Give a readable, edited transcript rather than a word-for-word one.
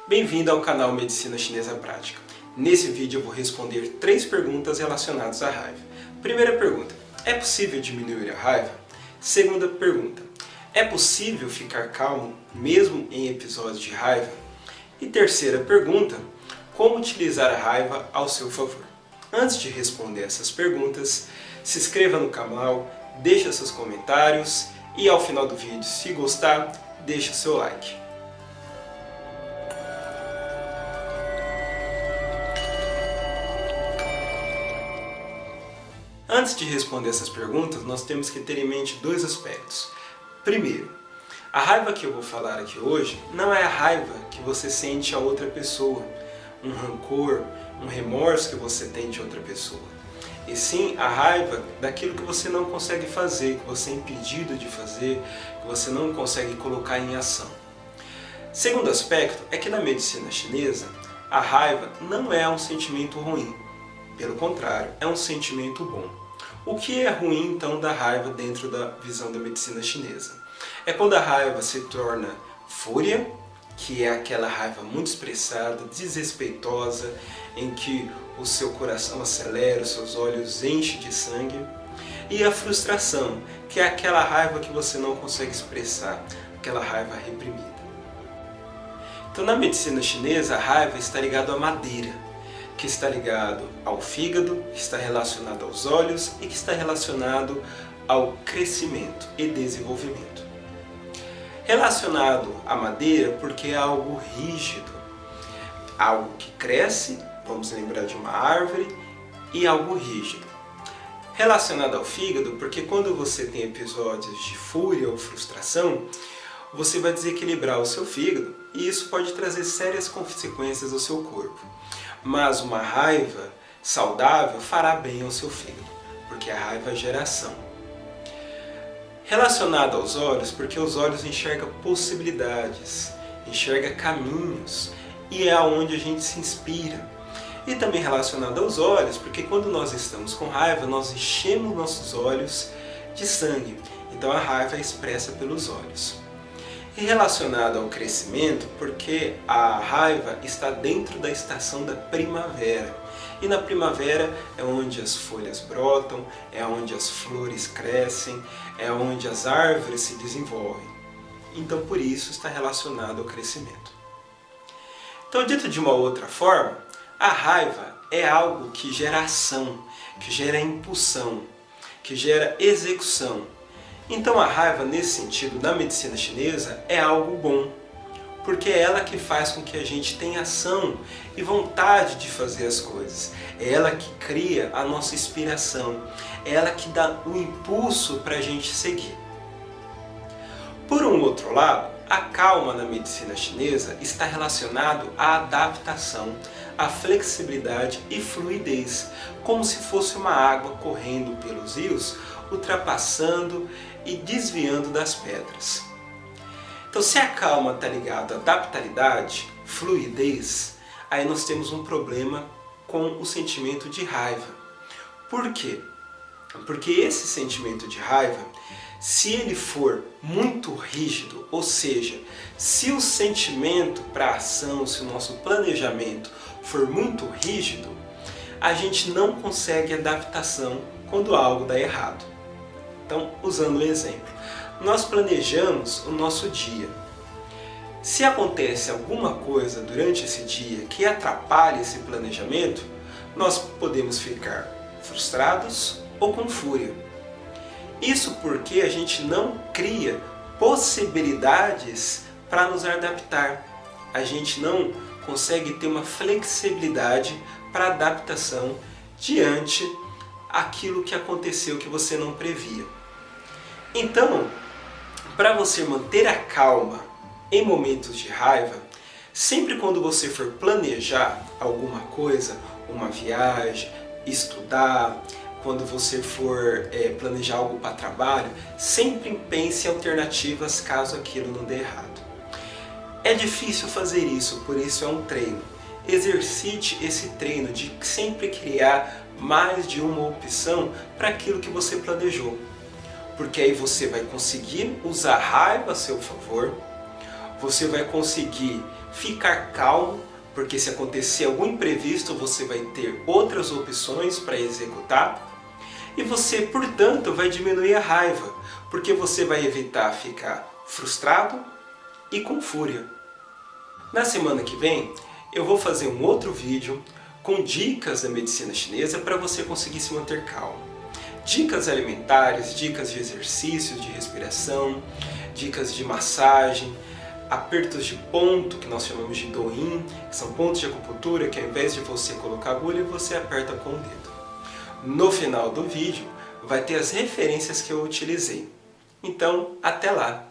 Bem-vindo ao canal Medicina Chinesa Prática. Nesse vídeo eu vou responder 3 perguntas relacionadas à raiva. Primeira pergunta: é possível diminuir a raiva? Segunda pergunta: é possível ficar calmo mesmo em episódios de raiva? E terceira pergunta: como utilizar a raiva ao seu favor? Antes de responder essas perguntas, se inscreva no canal, deixe seus comentários e ao final do vídeo, se gostar, deixe o seu like. Antes de responder essas perguntas, nós temos que ter em mente 2 aspectos. Primeiro, a raiva que eu vou falar aqui hoje não é a raiva que você sente a outra pessoa, um rancor, um remorso que você tem de outra pessoa. E sim a raiva daquilo que você não consegue fazer, que você é impedido de fazer, que você não consegue colocar em ação. Segundo aspecto é que na medicina chinesa, a raiva não é um sentimento ruim. Pelo contrário, é um sentimento bom. O que é ruim então da raiva dentro da visão da medicina chinesa? É quando a raiva se torna fúria, que é aquela raiva muito expressada, desrespeitosa, em que o seu coração acelera, os seus olhos enchem de sangue. E a frustração, que é aquela raiva que você não consegue expressar, aquela raiva reprimida. Então na medicina chinesa a raiva está ligada à madeira, que está ligado ao fígado, que está relacionado aos olhos e que está relacionado ao crescimento e desenvolvimento. Relacionado à madeira porque é algo rígido, algo que cresce, vamos lembrar de uma árvore, e algo rígido. Relacionado ao fígado porque quando você tem episódios de fúria ou frustração, você vai desequilibrar o seu fígado e isso pode trazer sérias consequências ao seu corpo. Mas uma raiva saudável fará bem ao seu fígado, porque a raiva gera ação. Relacionado aos olhos, porque os olhos enxergam possibilidades, enxergam caminhos, e é onde a gente se inspira. E também relacionado aos olhos, porque quando nós estamos com raiva, nós enchemos nossos olhos de sangue, então a raiva é expressa pelos olhos. E relacionado ao crescimento, porque a raiva está dentro da estação da primavera. E na primavera é onde as folhas brotam, é onde as flores crescem, é onde as árvores se desenvolvem. Então por isso está relacionado ao crescimento. Então, dito de uma outra forma, a raiva é algo que gera ação, que gera impulsão, que gera execução. Então a raiva, nesse sentido, na medicina chinesa, é algo bom, porque é ela que faz com que a gente tenha ação e vontade de fazer as coisas. É ela que cria a nossa inspiração, é ela que dá o impulso para a gente seguir. Por um outro lado, a calma na medicina chinesa está relacionado à adaptação, à flexibilidade e fluidez, como se fosse uma água correndo pelos rios, ultrapassando e desviando das pedras. Então, se a calma está ligada à adaptabilidade, fluidez, aí nós temos um problema com o sentimento de raiva. Por quê? Porque esse sentimento de raiva, se ele for muito rígido, ou seja, se o sentimento para a ação, se o nosso planejamento for muito rígido, a gente não consegue adaptação quando algo dá errado. Então, usando um exemplo, nós planejamos o nosso dia. Se acontece alguma coisa durante esse dia que atrapalhe esse planejamento, nós podemos ficar frustrados ou com fúria. Isso porque a gente não cria possibilidades para nos adaptar. A gente não consegue ter uma flexibilidade para adaptação diante aquilo que aconteceu que você não previa. Então, para você manter a calma em momentos de raiva, sempre quando você for planejar alguma coisa, uma viagem, estudar, quando você for planejar algo para trabalho, sempre pense em alternativas caso aquilo não dê errado. É difícil fazer isso, por isso é um treino. Exercite esse treino de sempre criar mais de uma opção para aquilo que você planejou. Porque aí você vai conseguir usar a raiva a seu favor, Você vai conseguir ficar calmo, porque se acontecer algum imprevisto, você vai ter outras opções para executar. E você, portanto, vai diminuir a raiva, porque você vai evitar ficar frustrado e com fúria. Na semana que vem, eu vou fazer um outro vídeo com dicas da medicina chinesa para você conseguir se manter calmo. Dicas alimentares, dicas de exercícios, de respiração, dicas de massagem, apertos de ponto, que nós chamamos de douyin, que são pontos de acupuntura que ao invés de você colocar a agulha, você aperta com o dedo. No final do vídeo vai ter as referências que eu utilizei. Então, até lá!